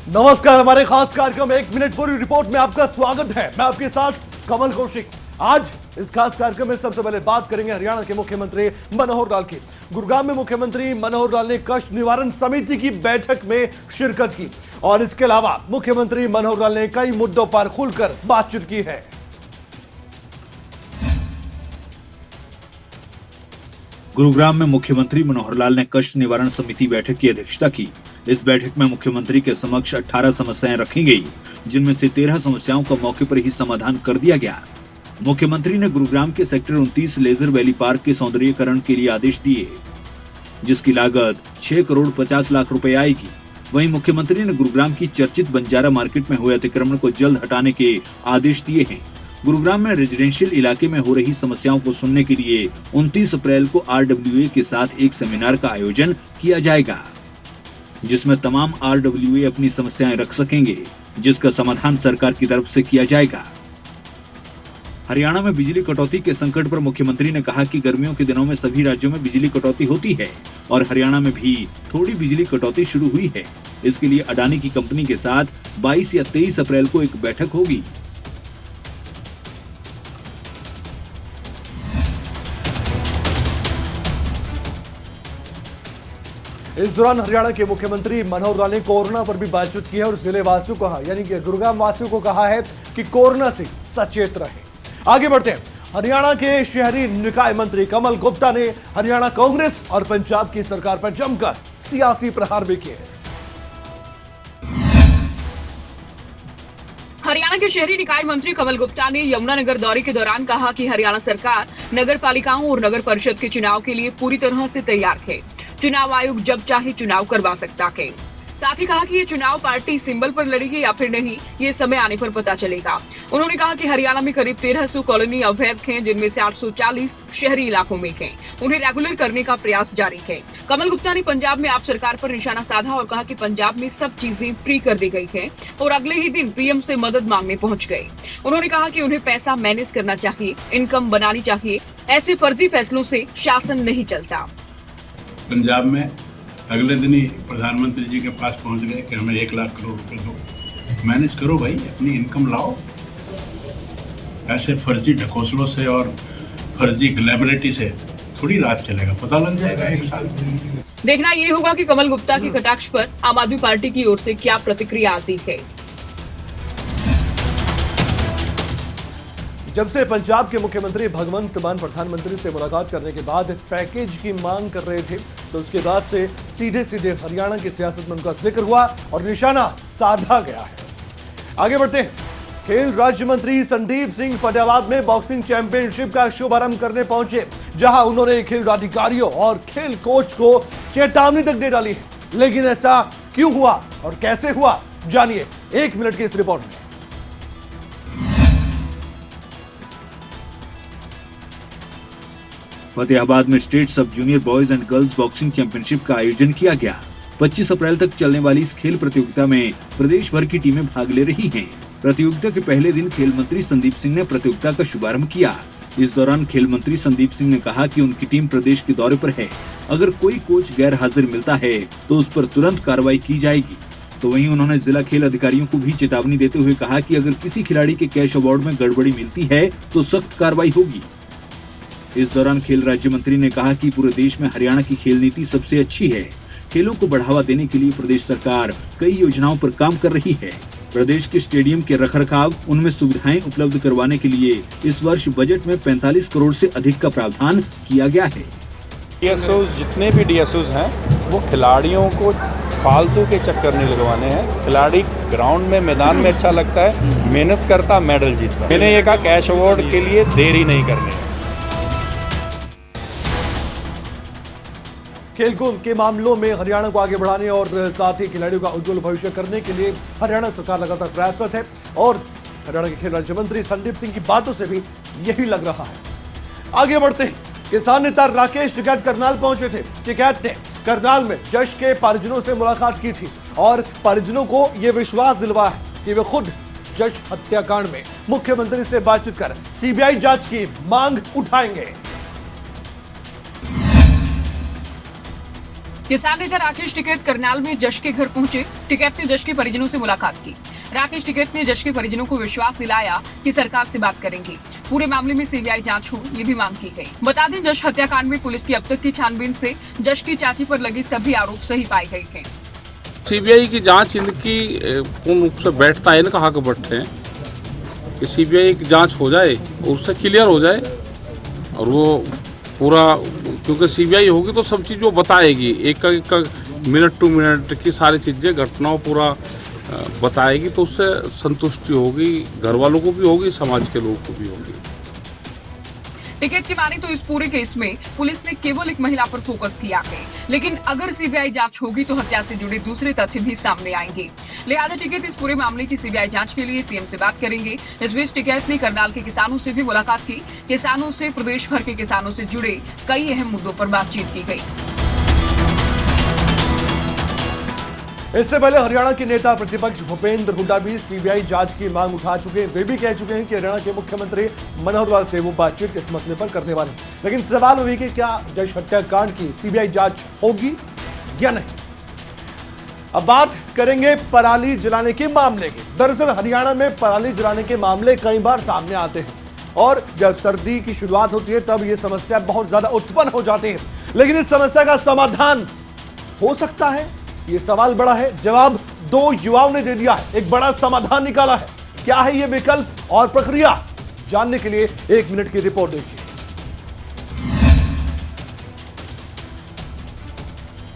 नमस्कार, हमारे खास कार्यक्रम 1 मिनट पूरी रिपोर्ट में आपका स्वागत है। मैं आपके साथ कमल कौशिक। आज इस खास कार्यक्रम में सबसे पहले बात करेंगे हरियाणा के मुख्यमंत्री मनोहर लाल की। गुरुग्राम में मुख्यमंत्री मनोहर लाल ने कष्ट निवारण समिति की बैठक में शिरकत की और इसके अलावा मुख्यमंत्री मनोहर लाल ने कई मुद्दों पर खुलकर बातचीत की है। गुरुग्राम में मुख्यमंत्री मनोहर लाल ने कष्ट निवारण समिति बैठक की अध्यक्षता की। इस बैठक में मुख्यमंत्री के समक्ष 18 समस्याएं रखी गई, जिनमें से 13 समस्याओं का मौके पर ही समाधान कर दिया गया। मुख्यमंत्री ने गुरुग्राम के सेक्टर 29 लेजर वैली पार्क के सौंदर्यीकरण के लिए आदेश दिए, जिसकी लागत 6 करोड़ 50 लाख रुपए आएगी। वहीं मुख्यमंत्री ने गुरुग्राम की चर्चित बंजारा मार्केट में हुए अतिक्रमण को जल्द हटाने के आदेश दिए हैं। गुरुग्राम में रेजिडेंशियल इलाके में हो रही समस्याओं को सुनने के लिए 29 अप्रैल को RWA के साथ एक सेमिनार का आयोजन किया जाएगा, जिसमें तमाम RWA अपनी समस्याएं रख सकेंगे, जिसका समाधान सरकार की तरफ से किया जाएगा। हरियाणा में बिजली कटौती के संकट पर मुख्यमंत्री ने कहा कि गर्मियों के दिनों में सभी राज्यों में बिजली कटौती होती है और हरियाणा में भी थोड़ी बिजली कटौती शुरू हुई है। इसके लिए अडानी की कंपनी के साथ 22 या 23 अप्रैल को एक बैठक होगी। इस दौरान हरियाणा के मुख्यमंत्री मनोहर लाल ने कोरोना पर भी बातचीत की है और जिले वासियों को कहा, यानी कि गुरुग्राम वासियों को कहा है कि कोरोना से सचेत रहे। आगे बढ़ते हैं। हरियाणा के शहरी निकाय मंत्री कमल गुप्ता ने हरियाणा कांग्रेस और पंजाब की सरकार पर जमकर सियासी प्रहार भी किए। हरियाणा के शहरी निकाय मंत्री कमल गुप्ता ने यमुनानगर दौरे के दौरान कहा कि हरियाणा सरकार नगर पालिकाओं और नगर परिषद के चुनाव के लिए पूरी तरह से तैयार है। चुनाव आयोग जब चाहे चुनाव करवा सकता है। साथ ही कहा कि ये चुनाव पार्टी सिंबल पर लड़ेगी या फिर नहीं, ये समय आने पर पता चलेगा। उन्होंने कहा कि हरियाणा में करीब 1300 कॉलोनी अवैध हैं, जिनमें से 840 शहरी इलाकों में हैं। उन्हें रेगुलर करने का प्रयास जारी है। कमल गुप्ता ने पंजाब में आप सरकार पर निशाना साधा और कहा कि पंजाब में सब चीजें फ्री कर दी गई है और अगले ही दिन पीएम से मदद मांगने पहुंच गए। उन्होंने कहा कि उन्हें पैसा मैनेज करना चाहिए, इनकम बनानी चाहिए। ऐसे फर्जी फैसलों से शासन नहीं चलता। पंजाब में अगले दिन ही प्रधानमंत्री जी के पास पहुंच गए कि हमें 1 लाख करोड़ रुपए दो। मैनेज करो भाई, अपनी इनकम लाओ। ऐसे फर्जी ढकोसलों से और फर्जी ग्लैमरिटी से थोड़ी रात चलेगा, पता लग जाएगा 1 साल। देखना ये होगा कि कमल गुप्ता के कटाक्ष पर आम आदमी पार्टी की ओर से क्या प्रतिक्रिया आती है। जब से पंजाब के मुख्यमंत्री भगवंत मान प्रधानमंत्री से मुलाकात करने के बाद पैकेज की मांग कर रहे थे, तो उसके बाद से सीधे सीधे हरियाणा की सियासत में उनका जिक्र हुआ और निशाना साधा गया है। आगे बढ़ते हैं। खेल राज्य मंत्री संदीप सिंह फतेहाबाद में बॉक्सिंग चैंपियनशिप का शुभारंभ करने पहुंचे, जहां उन्होंने खेल अधिकारियों और खेल कोच को चेतावनी तक दे डाली है। लेकिन ऐसा क्यों हुआ और कैसे हुआ, जानिए 1 मिनट की इस रिपोर्ट में। फतेहाबाद में स्टेट सब junior boys and girls boxing championship का आयोजन किया गया। 25 अप्रैल तक चलने वाली इस खेल प्रतियोगिता में प्रदेश भर की टीमें भाग ले रही हैं। प्रतियोगिता के पहले दिन खेल मंत्री संदीप सिंह ने प्रतियोगिता का शुभारंभ किया। इस दौरान खेल मंत्री संदीप सिंह ने कहा कि उनकी टीम प्रदेश के दौरे पर है। अगर कोई कोच गैर हाजिर मिलता है तो उस पर तुरंत कार्रवाई की जाएगी। तो वहीं उन्होंने जिला खेल अधिकारियों को भी चेतावनी देते हुए कहा कि अगर किसी खिलाड़ी के कैश अवार्ड में गड़बड़ी मिलती है तो सख्त कार्रवाई होगी। इस दौरान खेल राज्य मंत्री ने कहा कि पूरे देश में हरियाणा की खेल नीति सबसे अच्छी है। खेलों को बढ़ावा देने के लिए प्रदेश सरकार कई योजनाओं पर काम कर रही है। प्रदेश के स्टेडियम के रखरखाव, उनमें सुविधाएं उपलब्ध करवाने के लिए इस वर्ष बजट में 45 करोड़ से अधिक का प्रावधान किया गया है। DSOs जितने भी DSOs हैं वो खिलाड़ियों को फालतू के चक्कर नहीं लगवाने हैं। खिलाड़ी ग्राउंड में मैदान में अच्छा लगता है, मेहनत करता, मेडल जीतता। मैंने ये कहा कैश अवार्ड के लिए देरी नहीं करनी। खेलकूद के मामलों में हरियाणा को आगे बढ़ाने और साथ ही खिलाड़ियों का उज्जवल भविष्य करने के लिए हरियाणा सरकार लगातार प्रयासरत है और हरियाणा के खेल राज्य मंत्री संदीप सिंह की बातों से भी यही लग रहा है। आगे बढ़ते हैं। किसान नेता राकेश टिकैत करनाल पहुंचे थे। टिकैत ने करनाल में जश के परिजनों से मुलाकात की थी और परिजनों को यह विश्वास दिलवाया है कि वे खुद जश हत्याकांड में मुख्यमंत्री से बातचीत कर सीबीआई जांच की मांग उठाएंगे। किसान नेता राकेश टिकैत करनाल में जश के घर पहुंचे। टिकैत ने जश के परिजनों से मुलाकात की। राकेश टिकैत ने जश के परिजनों को विश्वास दिलाया कि सरकार से बात करेंगे। पूरे मामले में सीबीआई जांच हो, ये भी मांग की गई। बता दें, जश हत्याकांड में पुलिस की अब तक की छानबीन से जश की चाची पर लगे सभी आरोप सही पाए गए थे। सीबीआई की जांच इनकी पूर्ण रूप से बैठता है, इनका हक बैठे हैं कि सीबीआई की जांच हो जाए और उससे क्लियर हो जाए। और वो पूरा, क्योंकि सीबीआई होगी तो सब चीज़ वो बताएगी, एक मिनट टू मिनट की सारी चीज़ें, घटनाओं पूरा बताएगी, तो उससे संतुष्टि होगी, घर वालों को भी होगी, समाज के लोगों को भी होगी। टिकैत की माने तो इस पूरे केस में पुलिस ने केवल एक महिला पर फोकस किया है, लेकिन अगर सीबीआई जांच होगी तो हत्या से जुड़े दूसरे तथ्य भी सामने आएंगे। लिहाजा टिकैत इस पूरे मामले की सीबीआई जांच के लिए सीएम से बात करेंगे। इस बीच टिकैत ने करनाल के किसानों से भी मुलाकात की। किसानों से प्रदेश भर के किसानों से जुड़े कई अहम मुद्दों पर बातचीत की गई। इससे पहले हरियाणा के नेता प्रतिपक्ष भूपेंद्र हुड्डा भी सीबीआई जांच की मांग उठा चुके हैं। वे भी कह चुके हैं कि हरियाणा के मुख्यमंत्री मनोहर लाल से वो बातचीत इस मसले पर करने वाले हैं। लेकिन सवाल वही कि क्या जश हत्याकांड की सीबीआई जांच होगी या नहीं। अब बात करेंगे पराली जलाने के मामले की। दरअसल हरियाणा में पराली जलाने के मामले कई बार सामने आते हैं और जब सर्दी की शुरुआत होती है तब ये समस्या बहुत ज्यादा उत्पन्न हो जाती है। लेकिन इस समस्या का समाधान हो सकता है, ये सवाल बड़ा है। जवाब दो युवाओं ने दे दिया है, एक बड़ा समाधान निकाला है। क्या है ये विकल्प और प्रक्रिया, जानने के लिए 1 मिनट की रिपोर्ट देखिए।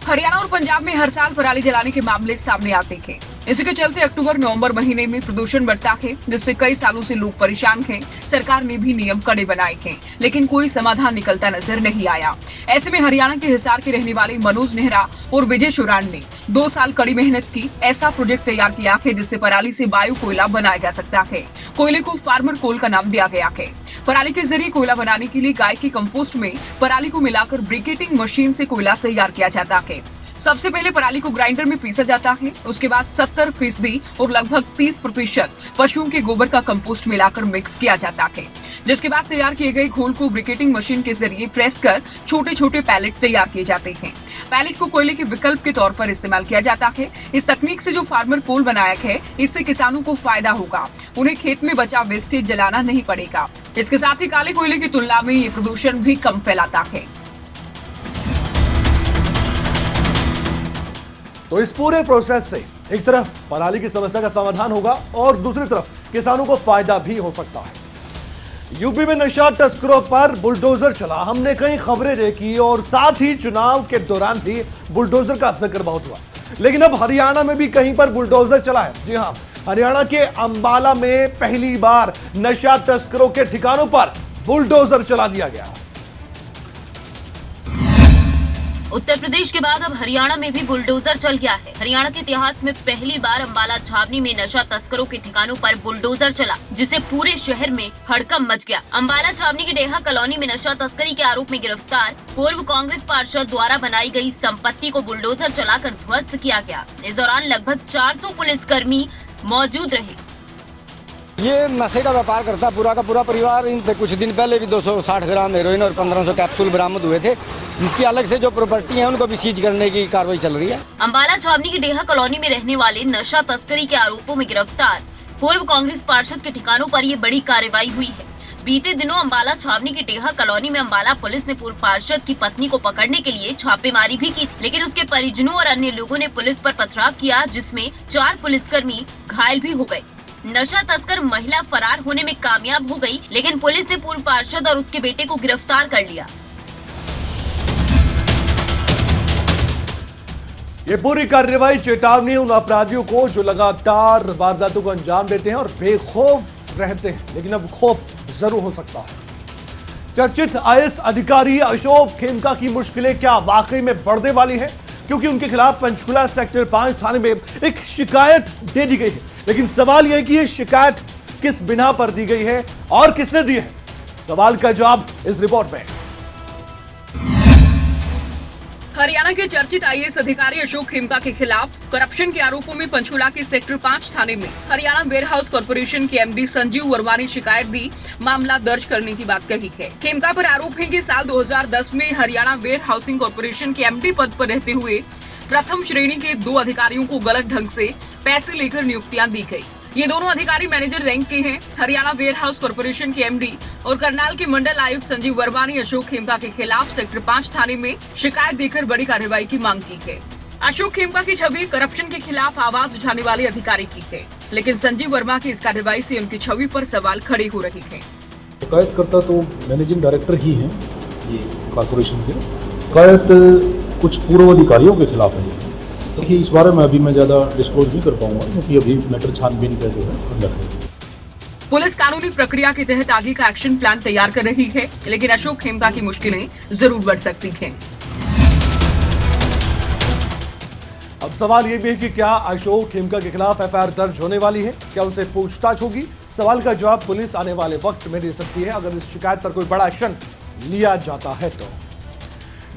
हरियाणा और पंजाब में हर साल पराली जलाने के मामले सामने आते हैं। इसी के चलते अक्टूबर-नवंबर महीने में प्रदूषण बढ़ता है, जिससे कई सालों से लोग परेशान हैं। सरकार ने भी नियम कड़े बनाए हैं, लेकिन कोई समाधान निकलता नजर नहीं आया। ऐसे में हरियाणा के हिसार के रहने वाले मनोज नेहरा और विजय शुरान ने 2 साल कड़ी मेहनत की ऐसा प्रोजेक्ट तैयार किया है जिससे पराली से बायो कोयला बनाया जा सकता है। कोयले को फार्मर कोल का नाम दिया गया है। पराली के जरिए कोयला बनाने के लिए गाय के कंपोस्ट में पराली को मिलाकर ब्रिकेटिंग मशीन से कोयला तैयार किया जाता है। सबसे पहले पराली को ग्राइंडर में पीसा जाता है। उसके बाद 70% और लगभग 30% पशुओं के गोबर का कंपोस्ट मिलाकर मिक्स किया जाता है, जिसके बाद तैयार किए गए घोल को ब्रिकेटिंग मशीन के जरिए प्रेस कर छोटे छोटे पैलेट तैयार किए जाते हैं। पैलेट को कोयले के विकल्प के तौर पर इस्तेमाल किया जाता है। इस तकनीक से जो फार्मर कोल बनाया है, इससे किसानों को फायदा होगा। उन्हें खेत में बचा वेस्टेज जलाना नहीं पड़ेगा। इसके साथ ही काले कोयले की तुलना में ये प्रदूषण भी कम फैलाता है। तो इस पूरे प्रोसेस से एक तरफ पराली की समस्या का समाधान होगा और दूसरी तरफ किसानों को फायदा भी हो सकता है। यूपी में नशा तस्करों पर बुलडोजर चला, हमने कई खबरें देखी और साथ ही चुनाव के दौरान भी बुलडोजर का जिक्र बहुत हुआ। लेकिन अब हरियाणा में भी कहीं पर बुलडोजर चला है। जी हां, हरियाणा के अंबाला में पहली बार नशा तस्करों के ठिकानों पर बुलडोजर चला दिया गया। उत्तर प्रदेश के बाद अब हरियाणा में भी बुलडोजर चल गया है। हरियाणा के इतिहास में पहली बार अंबाला छावनी में नशा तस्करों के ठिकानों पर बुलडोजर चला, जिससे पूरे शहर में हड़कंप मच गया। अंबाला छावनी की डेहा कॉलोनी में नशा तस्करी के आरोप में गिरफ्तार पूर्व कांग्रेस पार्षद द्वारा बनाई गई संपत्ति को बुलडोजर चलाकर ध्वस्त किया गया। इस दौरान लगभग 400 पुलिसकर्मी मौजूद रहे। ये नशे का व्यापार करता पूरा का पूरा परिवार। इन पे कुछ दिन पहले भी 260 ग्राम हेरोइन और 1500 कैप्सूल बरामद हुए थे, जिसकी अलग से जो प्रॉपर्टी है उनको भी सीज करने की कार्रवाई चल रही है। अंबाला छावनी की डेहा कॉलोनी में रहने वाले नशा तस्करी के आरोपों में गिरफ्तार पूर्व कांग्रेस पार्षद के ठिकानों पर ये बड़ी कार्रवाई हुई है। बीते दिनों अंबाला छावनी की डेहा कॉलोनी में अंबाला पुलिस ने पूर्व पार्षद की पत्नी को पकड़ने के लिए छापेमारी भी की, लेकिन उसके परिजनों और अन्य लोगों ने पुलिस पर पथराव किया, जिसमें 4 पुलिसकर्मी घायल भी हो गए। नशा तस्कर महिला फरार होने में कामयाब हो गई, लेकिन पुलिस ने पूर्व पार्षद और उसके बेटे को गिरफ्तार कर लिया। ये पूरी कार्रवाई चेतावनी उन अपराधियों को जो लगातार वारदातों को अंजाम देते हैं और बेखौफ रहते हैं, लेकिन अब खौफ जरूर हो सकता है। चर्चित आईएएस अधिकारी अशोक खेमका की मुश्किलें क्या वाकई में बढ़ने वाली है, क्योंकि उनके खिलाफ पंचकुला सेक्टर 5 थाने में एक शिकायत दे दी गई है। लेकिन सवाल यह है कि यह शिकायत किस बिना पर दी गई है और किसने दी है। सवाल का जवाब इस रिपोर्ट में। हरियाणा के चर्चित आईएएस अधिकारी अशोक खेमका के खिलाफ करप्शन के आरोपों में पंचकुला के सेक्टर 5 थाने में हरियाणा वेयर हाउस कॉर्पोरेशन के एमडी संजीव वर्मा ने शिकायत दी, मामला दर्ज करने की बात कही है। खेमका पर आरोप है कि साल 2010 में हरियाणा वेयर हाउसिंग कॉर्पोरेशन के एमडी पद पर रहते हुए प्रथम श्रेणी के 2 अधिकारियों को गलत ढंग से पैसे लेकर नियुक्तियां दी गई। ये दोनों अधिकारी मैनेजर रैंक के हैं। हरियाणा वेयर हाउस कॉर्पोरेशन के एमडी और करनाल के मंडल आयुक्त संजीव वर्मा ने अशोक खेमका के खिलाफ सेक्टर 5 थाने में शिकायत देकर बड़ी कार्रवाई की मांग की है। अशोक खेमका की छवि करप्शन के खिलाफ आवाज उठाने वाले अधिकारी की है, लेकिन संजीव वर्मा की इस कार्रवाई से उनकी छवि पर सवाल खड़े हो रहे हैं। शिकायतकर्ता तो मैनेजिंग डायरेक्टर ही हैं ये कॉर्पोरेशन के, शिकायत कुछ पूर्व अधिकारियों के खिलाफ है। देखिए इस बारे में अभी मैं ज़्यादा डिस्क्लोज नहीं कर पाऊंगा क्योंकि अभी मैटर छानबीन का जो है अंदर है। पुलिस कानूनी प्रक्रिया के तहत आगे का एक्शन प्लान तैयार कर रही है, लेकिन अशोक खेमका की मुश्किलें जरूर बढ़ सकती हैं। अब सवाल ये भी है कि क्या अशोक खेमका के खिलाफ एफआईआर दर्ज होने वाली है, क्या उनसे पूछताछ होगी? सवाल का जवाब पुलिस आने वाले वक्त में दे सकती है अगर इस शिकायत पर कोई बड़ा एक्शन लिया जाता है तो।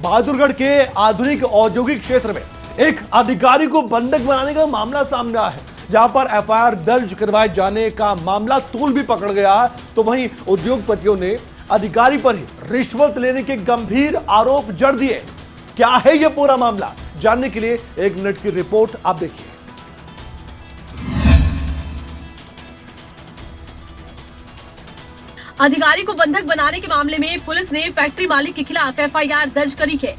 बहादुरगढ़ के आधुनिक औद्योगिक क्षेत्र में एक अधिकारी को बंधक बनाने का मामला सामने आया है, जहां पर एफआईआर दर्ज करवाए जाने का मामला तूल भी पकड़ गया, तो वहीं उद्योगपतियों ने अधिकारी पर ही रिश्वत लेने के गंभीर आरोप जड़ दिए। क्या है यह पूरा मामला, जानने के लिए 1 मिनट की रिपोर्ट आप देखिए। अधिकारी को बंधक बनाने के मामले में पुलिस ने फैक्ट्री मालिक के खिलाफ एफआईआर दर्ज करी है,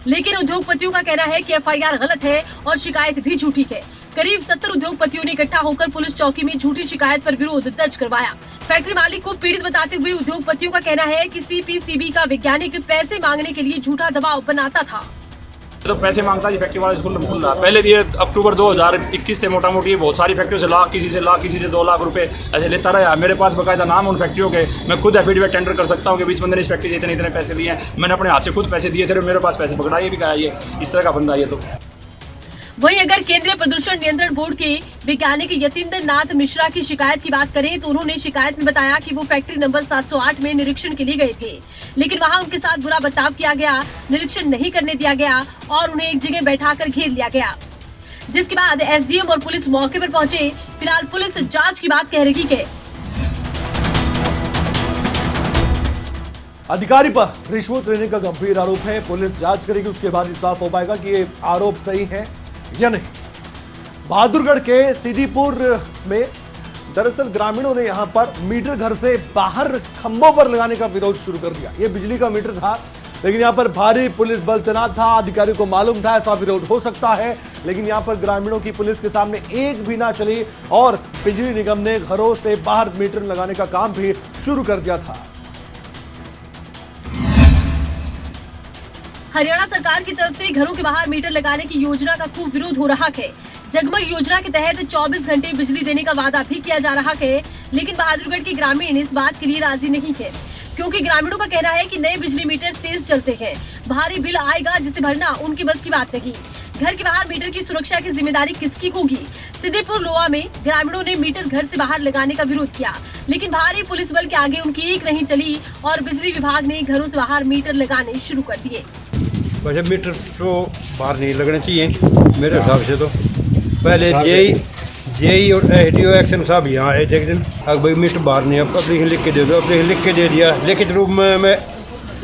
लेकिन उद्योगपतियों का कहना है कि एफआईआर गलत है और शिकायत भी झूठी है। करीब 70 उद्योगपतियों ने इकट्ठा होकर पुलिस चौकी में झूठी शिकायत पर विरोध दर्ज करवाया। फैक्ट्री मालिक को पीड़ित बताते हुए उद्योगपतियों का कहना है कि सीपीसीबी का वैज्ञानिक पैसे मांगने के लिए झूठा दबाव बनाता था। तो पैसे मांगता है फैक्ट्री वाले खुल रहा। पहले भी अक्टूबर 2021 से मोटा मोटी बहुत सारी फैक्ट्रियों से लाख, किसी से 2 लाख रुपए ऐसे लेता रहा। मेरे पास बकायदा नाम उन फैक्ट्रियों के, मैं खुद एफिडेविट टेंडर कर सकता हूँ कि 20 बंदे ने इस फैक्ट्री से इतने पैसे लिए हैं, मैंने अपने हाथ से खुद पैसे दिए थे, मेरे पास पैसे पकड़ाइए भी कहा, ये इस तरह का बंदा ये। तो वहीं अगर केंद्रीय प्रदूषण नियंत्रण बोर्ड के वैज्ञानिक यतीन्द्र नाथ मिश्रा की शिकायत की बात करें तो उन्होंने शिकायत में बताया कि वो फैक्ट्री नंबर 708 में निरीक्षण के लिए गए थे, लेकिन वहां उनके साथ बुरा बर्ताव किया गया, निरीक्षण नहीं करने दिया गया और उन्हें एक जगह बैठाकर घेर लिया गया, जिसके बाद एसडीएम और पुलिस मौके पर पहुंचे। फिलहाल पुलिस जाँच की बात कह रही है। अधिकारी पर रिश्वत लेने का गंभीर आरोप है, पुलिस जांच करेगी, उसके बाद ही साफ हो पाएगा कि ये आरोप सही है या नहीं। बहादुरगढ़ के सीडीपुर में दरअसल ग्रामीणों ने यहां पर मीटर घर से बाहर खंभों पर लगाने का विरोध शुरू कर दिया। ये बिजली का मीटर था, लेकिन यहां पर भारी पुलिस बल तैनात था। अधिकारी को मालूम था ऐसा विरोध हो सकता है, लेकिन यहां पर ग्रामीणों की पुलिस के सामने एक भी ना चली और बिजली निगम ने घरों से बाहर मीटर लगाने का काम भी शुरू कर दिया था। हरियाणा सरकार की तरफ से घरों के बाहर मीटर लगाने की योजना का खूब विरोध हो रहा है। जगमग योजना के तहत 24 घंटे बिजली देने का वादा भी किया जा रहा है, लेकिन बहादुरगढ़ के ग्रामीण इस बात के लिए राजी नहीं है, क्योंकि ग्रामीणों का कहना है कि नए बिजली मीटर तेज चलते हैं, भारी बिल आएगा जिसे भरना उनकी बस की बात नहीं। घर के बाहर मीटर की सुरक्षा की जिम्मेदारी किसकी होगी? सिद्दीपुर लोहा में ग्रामीणों ने मीटर घर से बाहर लगाने का विरोध किया, लेकिन भारी पुलिस बल के आगे उनकी एक नहीं चली और बिजली विभाग ने घरों से बाहर मीटर लगाने शुरू कर दिए। वैसे मीटर तो बाहर नहीं लगने चाहिए मेरे हिसाब से। तो पहले जेई और एसडीओ एक्शन साहब यहाँ आए थे एक दिन, अब भाई मीटर बाहर नहीं, अब अप्लीकेशन लिख के दे दो, अप्लीकेशन लिख के दे दिया, लिखित रूप में मैं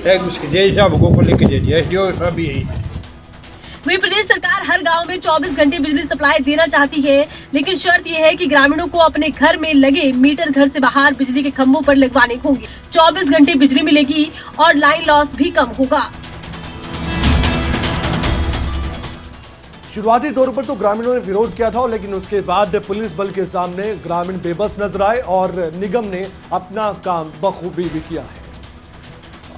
जेई साहब को लिख के दे दिया, एसडीओ साहब भी यही। वहीं प्रदेश सरकार हर गांव में 24 घंटे बिजली सप्लाई देना चाहती है, लेकिन शर्त यह है कि ग्रामीणों को अपने घर में लगे मीटर घर से बाहर बिजली के खंभों पर लगवाने होंगे। 24 घंटे बिजली मिलेगी और लाइन लॉस भी कम होगा। शुरुआती तौर पर तो ग्रामीणों ने विरोध किया था, लेकिन उसके बाद पुलिस बल के सामने ग्रामीण बेबस नजर आए और निगम ने अपना काम बखूबी भी किया है।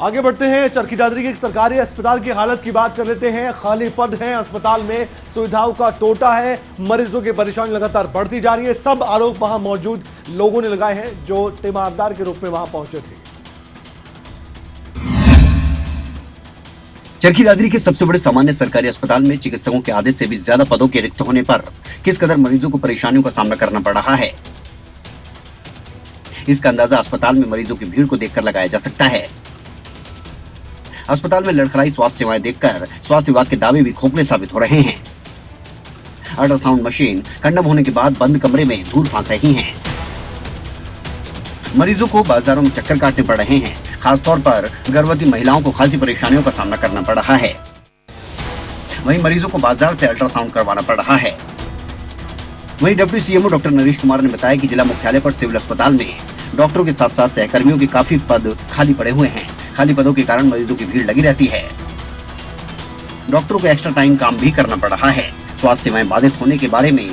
आगे बढ़ते हैं, चरखी दादरी के एक सरकारी अस्पताल की हालत की बात कर लेते हैं। खाली पद हैं, अस्पताल में सुविधाओं का टोटा है, मरीजों की परेशानी लगातार बढ़ती जा रही है। सब आरोप वहां मौजूद लोगों ने लगाए हैं जो तीमारदार के रूप में वहां पहुंचे थे। चरखी दादरी के सबसे बड़े सामान्य सरकारी अस्पताल में चिकित्सकों के आधे से भी ज्यादा पदों के रिक्त होने पर किस कदर मरीजों को परेशानियों का सामना करना पड़ रहा है, इसका अंदाजा अस्पताल में मरीजों की भीड़ को देखकर लगाया जा सकता है। अस्पताल में लड़खड़ाई स्वास्थ्य सेवाएं देखकर स्वास्थ्य विभाग के दावे भी खोखले साबित हो रहे हैं। अल्ट्रासाउंड मशीन कंडम होने के बाद बंद कमरे में धूल फांक रही हैं। मरीजों को बाजारों में चक्कर काटने पड़ रहे हैं। खासतौर पर गर्भवती महिलाओं को खासी परेशानियों का सामना करना पड़ रहा है। वहीं मरीजों को बाजार से अल्ट्रासाउंड करवाना पड़ रहा है। वहीं deputy CMO doctor Naresh Kumar ने बताया कि जिला मुख्यालय पर सिविल अस्पताल में डॉक्टरों के साथ साथ सहकर्मियों के काफी पद खाली पड़े हुए हैं। खाली पदों के कारण मरीजों की भीड़ लगी रहती है। डॉक्टरों को एक्स्ट्रा टाइम काम भी करना पड़ रहा है। स्वास्थ्य सेवाएं बाधित होने के बारे में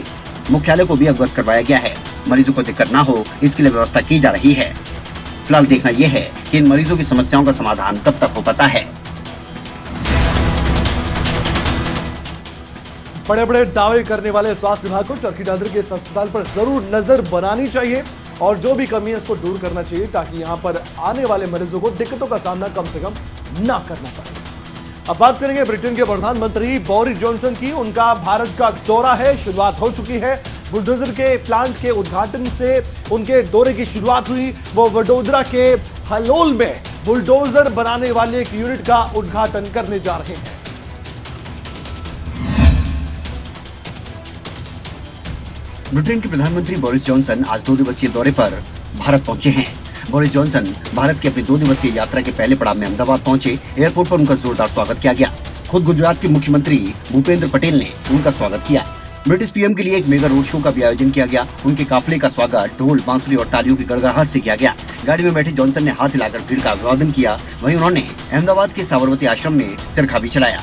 मुख्यालय को भी अवगत करवाया गया है। मरीजों को दिक्कत न हो इसके लिए व्यवस्था की जा रही है। फिलहाल देखना यह है कि इन मरीजों की समस्याओं का समाधान कब तक हो पाता है। बड़े बड़े दावे करने वाले स्वास्थ्य विभाग को चरखी दादरी के इस अस्पताल पर जरूर नजर बनानी चाहिए और जो भी कमी है उसको दूर करना चाहिए ताकि यहां पर आने वाले मरीजों को दिक्कतों का सामना कम से कम ना करना पड़े। अब बात करेंगे ब्रिटेन के प्रधानमंत्री बोरिस जॉनसन की। उनका भारत का दौरा है, शुरुआत हो चुकी है। बुलडोजर के प्लांट के उद्घाटन से उनके दौरे की शुरुआत हुई। वो वडोदरा के हलोल में बुलडोजर बनाने वाले एक यूनिट का उद्घाटन करने जा रहे हैं। ब्रिटेन के प्रधानमंत्री बोरिस जॉनसन आज 2 दिवसीय दौरे पर भारत पहुंचे हैं। बोरिस जॉनसन भारत की अपनी 2 दिवसीय यात्रा के पहले पड़ाव में अहमदाबाद पहुंचे। एयरपोर्ट पर उनका जोरदार स्वागत किया गया। खुद गुजरात के मुख्यमंत्री भूपेंद्र पटेल ने उनका स्वागत किया। ब्रिटिश पीएम के लिए एक मेगा रोड शो का भी आयोजन किया गया। उनके काफिले का स्वागत ढोल, बांसुरी और तालियों की गड़गड़ाहट से किया गया। गाड़ी में बैठे जॉनसन ने हाथ हिलाकर भीड़ का अभिवादन किया। वहीं उन्होंने अहमदाबाद के साबरमती आश्रम में चरखा भी चलाया।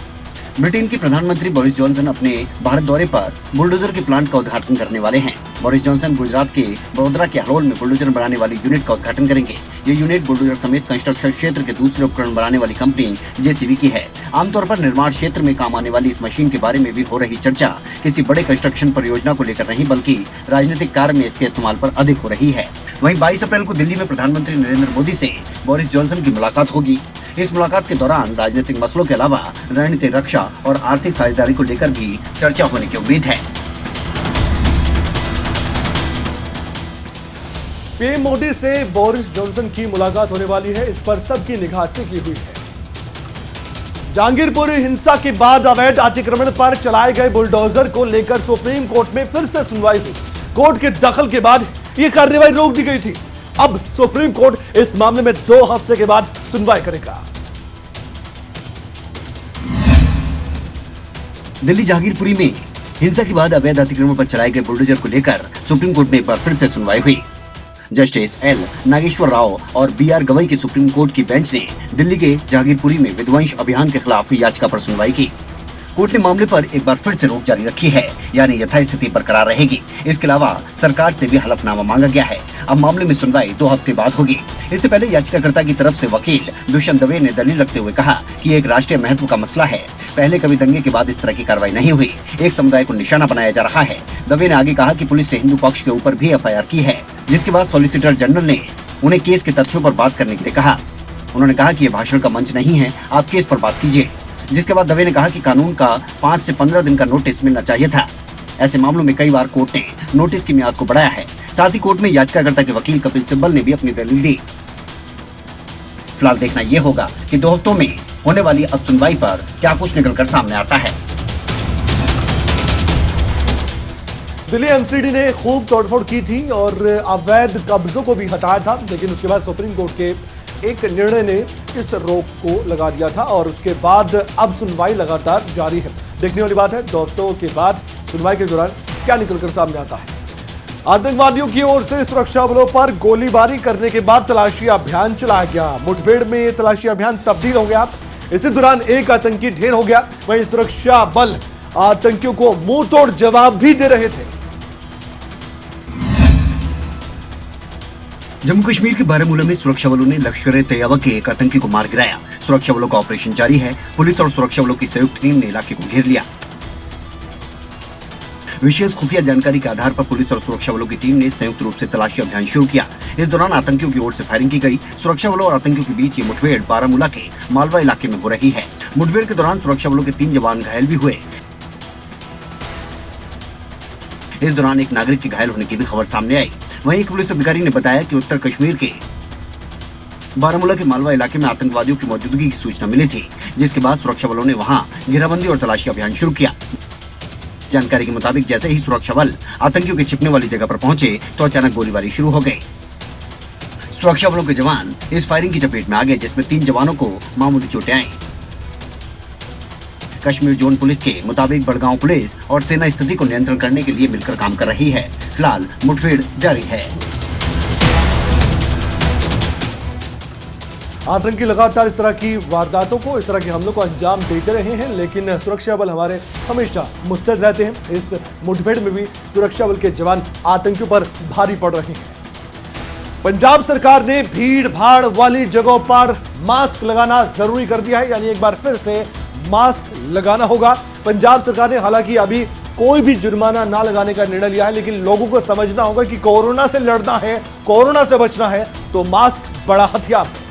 ब्रिटेन के प्रधानमंत्री बोरिस जॉनसन अपने भारत दौरे पर बुलडोजर के प्लांट का उद्घाटन करने वाले हैं। बोरिस जॉनसन गुजरात के वडोदरा के हलोल में बुलडोजर बनाने वाली यूनिट का उद्घाटन करेंगे। ये यूनिट बुलडोजर समेत कंस्ट्रक्शन क्षेत्र के दूसरे उपकरण बनाने वाली कंपनी जेसीबी की है। आमतौर पर निर्माण क्षेत्र में काम आने वाली इस मशीन के बारे में भी हो रही चर्चा किसी बड़े कंस्ट्रक्शन परियोजना को लेकर नहीं बल्कि राजनीतिक कार्य में इसके इस्तेमाल पर अधिक हो रही है। वहीं 22 अप्रैल को दिल्ली में प्रधानमंत्री नरेंद्र मोदी से बोरिस जॉनसन की मुलाकात होगी। इस मुलाकात के दौरान राजनीतिक मसलों के अलावा रणनीतिक, रक्षा और आर्थिक साझेदारी को लेकर भी चर्चा होने की उम्मीद है। पीएम मोदी से बोरिस जॉनसन की मुलाकात होने वाली है, इस पर सबकी निगाह टिकी हुई है। जहांगीरपुरी हिंसा के बाद अवैध अतिक्रमण पर चलाए गए बुलडोजर को लेकर सुप्रीम कोर्ट में फिर से सुनवाई हुई। कोर्ट के दखल के बाद यह कार्रवाई रोक दी गई थी। अब सुप्रीम कोर्ट इस मामले में 2 हफ्ते के बाद सुनवाई करेगा। दिल्ली जहांगीरपुरी में हिंसा के बाद अवैध अतिक्रमण पर चलाए गए बुलडोजर को लेकर सुप्रीम कोर्ट में एक बार फिर से सुनवाई हुई। जस्टिस एल नागेश्वर राव और बीआर गवई की सुप्रीम कोर्ट की बेंच ने दिल्ली के जहांगीरपुरी में विध्वंस अभियान के खिलाफ याचिका पर सुनवाई की। कोर्ट ने मामले पर एक बार फिर से रोक जारी रखी है, यानी यथास्थिति बरकरार रहेगी। इसके अलावा सरकार से भी हलफनामा मांगा गया है। अब मामले में सुनवाई 2 हफ्ते बाद होगी। इससे पहले याचिकाकर्ता की तरफ से वकील दुष्यंत दवे ने दलील रखते हुए कहा कि ये एक राष्ट्रीय महत्व का मसला है। पहले कभी दंगे के बाद इस तरह की कार्रवाई नहीं हुई। एक समुदाय को निशाना बनाया जा रहा है। दवे ने आगे कहा कि पुलिस ने हिंदू पक्ष के ऊपर भी एफआईआर की है, जिसके बाद सॉलिसिटर जनरल ने उन्हें केस के तथ्यों पर बात करने के लिए कहा। उन्होंने कहा कि ये भाषण का मंच नहीं है, आप केस पर बात कीजिए। जिसके बाद दवे ने कहा कि कानून का 5 से 15 दिन का नोटिस मिलना चाहिए था। ऐसे मामलों में कई बार कोर्ट ने नोटिस की मियाद को बढ़ाया है। साथ ही कोर्ट में याचिकाकर्ता के वकील कपिल सिब्बल ने भी अपनी दलील दी। फिलहाल देखना यह होगा कि 2 हफ्तों में होने वाली अब सुनवाई पर क्या कुछ निकलकर सामने आता है। दिल्ली एमसीडी ने खूब तोड़फोड़ की थी और अवैध कब्जों को भी हटाया था, लेकिन उसके बाद सुप्रीम कोर्ट के एक निर्णय ने इस रोक को लगा दिया था और उसके बाद अब सुनवाई लगातार जारी है। देखने वाली बात है 2 हफ्तों के बाद सुनवाई के दौरान क्या निकलकर सामने आता है। आतंकवादियों की ओर से सुरक्षा बलों पर गोलीबारी करने के बाद तलाशी अभियान चलाया गया। मुठभेड़ में तलाशी अभियान तब्दील हो गया। इसी दौरान एक आतंकी ढेर हो गया। वहीं सुरक्षा बल आतंकियों को मुंह तोड़ जवाब भी दे रहे थे। जम्मू कश्मीर के बारामूला में सुरक्षा बलों ने लश्कर-ए-तैयबा के एक आतंकी को मार गिराया। सुरक्षा बलों का ऑपरेशन जारी है। पुलिस और सुरक्षा बलों की संयुक्त टीम ने इलाके को घेर लिया। विशेष खुफिया जानकारी के आधार पर पुलिस और सुरक्षा बलों की टीम ने संयुक्त रूप से तलाशी अभियान शुरू किया। इस दौरान आतंकियों की ओर से फायरिंग की गई। सुरक्षा बलों और आतंकियों के बीच ये मुठभेड़ बारामूला के मालवा इलाके में हो रही है। मुठभेड़ के दौरान सुरक्षा बलों के 3 जवान घायल भी हुए। इस दौरान एक नागरिक के घायल होने की भी खबर सामने आई। वहीं एक पुलिस अधिकारी ने बताया कि उत्तर कश्मीर के बारामूला के मालवा इलाके में आतंकवादियों की मौजूदगी की सूचना मिली थी, जिसके बाद सुरक्षा बलों ने वहां घेराबंदी और तलाशी अभियान शुरू किया। जानकारी के मुताबिक जैसे ही सुरक्षा बल आतंकियों के छिपने वाली जगह पर पहुंचे तो अचानक गोलीबारी शुरू हो गई। सुरक्षा बलों के जवान इस फायरिंग की चपेट में आ गए, जिसमें 3 जवानों को मामूली चोटें आईं। कश्मीर जोन पुलिस के मुताबिक बड़गांव पुलिस और सेना स्थिति को नियंत्रण करने के लिए मिलकर काम कर रही है। फिलहाल मुठभेड़ जारी है। आतंकी लगातार इस तरह की वारदातों को, इस तरह के हमलों को अंजाम देते रहे हैं, लेकिन सुरक्षा बल हमारे हमेशा मुस्तैद रहते हैं। इस मुठभेड़ में भी सुरक्षा बल के जवान आतंकियों पर भारी पड़ रहे हैं। पंजाब सरकार ने भीड़ भाड़ वाली जगहों पर मास्क लगाना जरूरी कर दिया है, यानी एक बार फिर से मास्क लगाना होगा। पंजाब सरकार ने हालांकि अभी कोई भी जुर्माना ना लगाने का निर्णय लिया है, लेकिन लोगों को समझना होगा कि कोरोना से लड़ना है, कोरोना से बचना है तो मास्क बड़ा हथियार है।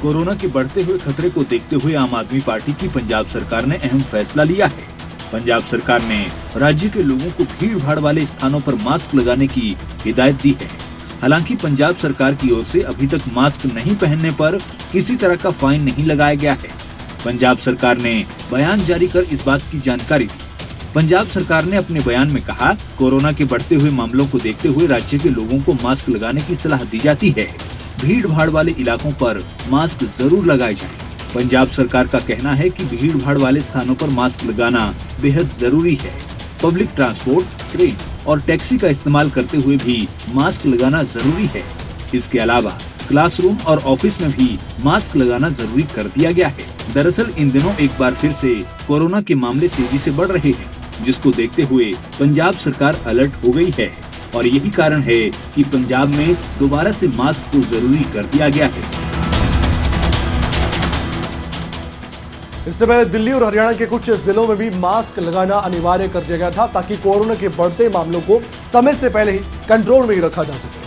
कोरोना के बढ़ते हुए खतरे को देखते हुए आम आदमी पार्टी की पंजाब सरकार ने अहम फैसला लिया है। पंजाब सरकार ने राज्य के लोगों को भीड़ भाड़ वाले स्थानों पर मास्क लगाने की हिदायत दी है। हालांकि पंजाब सरकार की ओर से अभी तक मास्क नहीं पहनने पर किसी तरह का फाइन नहीं लगाया गया है। पंजाब सरकार ने बयान जारी कर इस बात की जानकारी दी। पंजाब सरकार ने अपने बयान में कहा, कोरोना के बढ़ते हुए मामलों को देखते हुए राज्य के लोगों को मास्क लगाने की सलाह दी जाती है। भीड़ भाड़ वाले इलाकों पर मास्क जरूर लगाए जाएं। पंजाब सरकार का कहना है कि भीड़ भाड़ वाले स्थानों पर मास्क लगाना बेहद जरूरी है। पब्लिक ट्रांसपोर्ट, ट्रेन और टैक्सी का इस्तेमाल करते हुए भी मास्क लगाना जरूरी है। इसके अलावा क्लासरूम और ऑफिस में भी मास्क लगाना जरूरी कर दिया गया है। दरअसल इन दिनों एक बार फिर से कोरोना के मामले तेजी से बढ़ रहे हैं, जिसको देखते हुए पंजाब सरकार अलर्ट हो गई है और यही कारण है कि पंजाब में दोबारा से मास्क को जरूरी कर दिया गया है। इससे पहले दिल्ली और हरियाणा के कुछ जिलों में भी मास्क लगाना अनिवार्य कर दिया गया था, ताकि कोरोना के बढ़ते मामलों को समय से पहले ही कंट्रोल में ही रखा जा सके।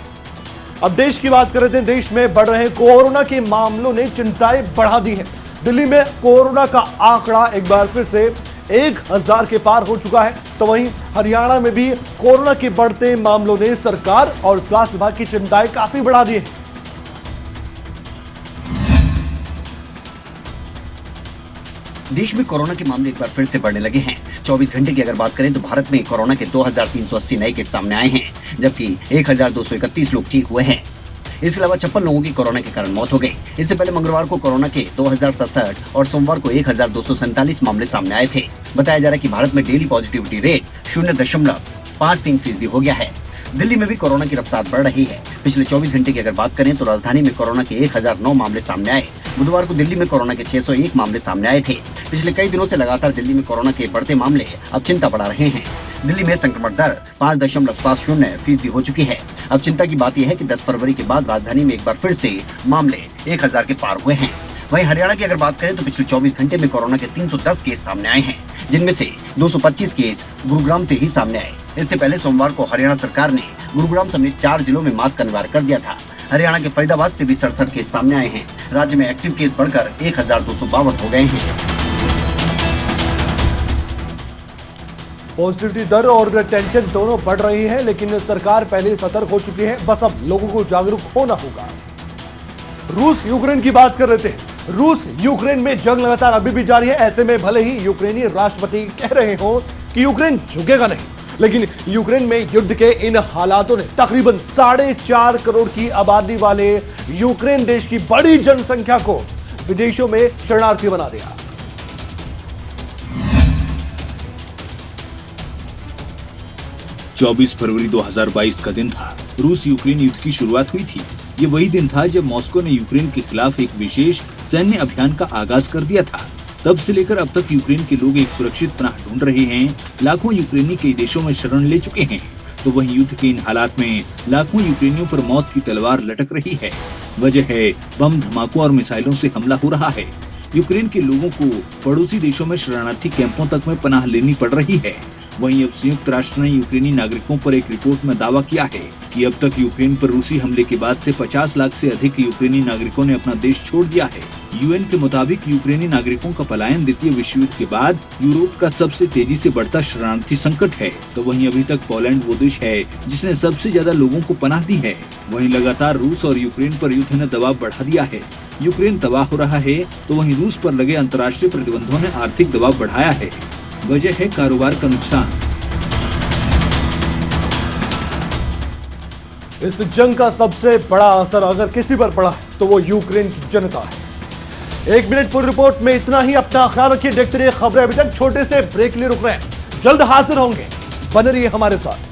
अब देश की बात कर रहे थे। देश में बढ़ रहे कोरोना के मामलों ने चिंताएं बढ़ा दी हैं। दिल्ली में कोरोना का आंकड़ा एक बार फिर से 1000 के पार हो चुका है, तो वहीं हरियाणा में भी कोरोना के बढ़ते मामलों ने सरकार और स्वास्थ्य विभाग की चिंताएं काफी बढ़ा दी हैं। देश में कोरोना के मामले एक बार फिर से बढ़ने लगे हैं। 24 घंटे की अगर बात करें तो भारत में कोरोना के 2380 नए केस सामने आए हैं, जबकि 1231 लोग ठीक हुए हैं। इसके अलावा 56 लोगों की कोरोना के कारण मौत हो गई। इससे पहले मंगलवार को कोरोना के 2067 और सोमवार को 1247 मामले सामने आए थे। बताया जा रहा है कि भारत में डेली पॉजिटिविटी रेट 0.53% हो गया है। दिल्ली में भी कोरोना की रफ्तार बढ़ रही है। पिछले 24 घंटे की अगर बात करें तो राजधानी में कोरोना के 1009 मामले सामने आए। बुधवार को दिल्ली में कोरोना के 601 मामले सामने आए थे। पिछले कई दिनों से लगातार दिल्ली में कोरोना के बढ़ते मामले अब चिंता बढ़ा रहे हैं। दिल्ली में संक्रमण दर 5.50% हो चुकी है। अब चिंता की बात यह है कि 10 फरवरी के बाद राजधानी में एक बार फिर से मामले 1000 के पार हुए हैं। वहीं हरियाणा की अगर बात करें तो पिछले 24 घंटे में कोरोना के 310 केस सामने आए हैं, जिनमें से 225 केस गुरुग्राम से ही सामने आए। इससे पहले सोमवार को हरियाणा सरकार ने गुरुग्राम समेत 4 जिलों में मास्क अनिवार्य कर दिया था। हरियाणा के फरीदाबाद से भी 67 केस सामने आए हैं। राज्य में एक्टिव केस बढ़कर 1252 हो गए हैं। पॉजिटिविटी दर और टेंशन दोनों बढ़ रही है, लेकिन सरकार पहले सतर्क हो चुकी है। बस अब लोगों को जागरूक होना होगा। रूस यूक्रेन की बात कर रहे थे। रूस यूक्रेन में जंग लगातार अभी भी जारी है। ऐसे में भले ही यूक्रेनी राष्ट्रपति कह रहे हो कि यूक्रेन झुकेगा नहीं, लेकिन यूक्रेन में युद्ध के इन हालातों ने तकरीबन 4.5 करोड़ की आबादी वाले यूक्रेन देश की बड़ी जनसंख्या को विदेशों में शरणार्थी बना दिया। चौबीस फरवरी 2022 का दिन था। रूस यूक्रेन युद्ध की शुरुआत हुई थी। ये वही दिन था जब मॉस्को ने यूक्रेन के खिलाफ एक विशेष सैन्य अभियान का आगाज कर दिया था। तब से लेकर अब तक यूक्रेन के लोग एक सुरक्षित पनाह ढूंढ रहे हैं। लाखों यूक्रेनी कई देशों में शरण ले चुके हैं, तो वहीं युद्ध के इन हालात में लाखों यूक्रेनियों पर मौत की तलवार लटक रही है। वजह है बम धमाकों और मिसाइलों से हमला हो रहा है। यूक्रेन के लोगों को पड़ोसी देशों में शरणार्थी कैंपों तक में पनाह लेनी पड़ रही है। वहीं अब संयुक्त राष्ट्र ने यूक्रेनी नागरिकों पर एक रिपोर्ट में दावा किया है कि अब तक यूक्रेन पर रूसी हमले के बाद से 50 लाख से अधिक यूक्रेनी नागरिकों ने अपना देश छोड़ दिया है। यूएन के मुताबिक यूक्रेनी नागरिकों का पलायन द्वितीय विश्व युद्ध के बाद यूरोप का सबसे तेजी से बढ़ता शरणार्थी संकट है। तो वहीं अभी तक पोलैंड वो देश है जिसने सबसे ज्यादा लोगों को पनाह दी है। वहीं लगातार रूस और यूक्रेन पर युद्ध ने दबाव बढ़ा दिया है। यूक्रेन तबाह हो रहा है तो वहीं रूस पर लगे अंतर्राष्ट्रीय प्रतिबंधों ने आर्थिक दबाव बढ़ाया है। वजह है कारोबार का नुकसान। इस जंग का सबसे बड़ा असर अगर किसी पर पड़ा है तो वो यूक्रेन की जनता है। 1 मिनट पूरी रिपोर्ट में इतना ही। अपना ख्याल रखिए। देखते रहिए खबरें। अभी तक छोटे से ब्रेक लिए रुक रहे हैं, जल्द हाजिर होंगे, बने रहिए हमारे साथ।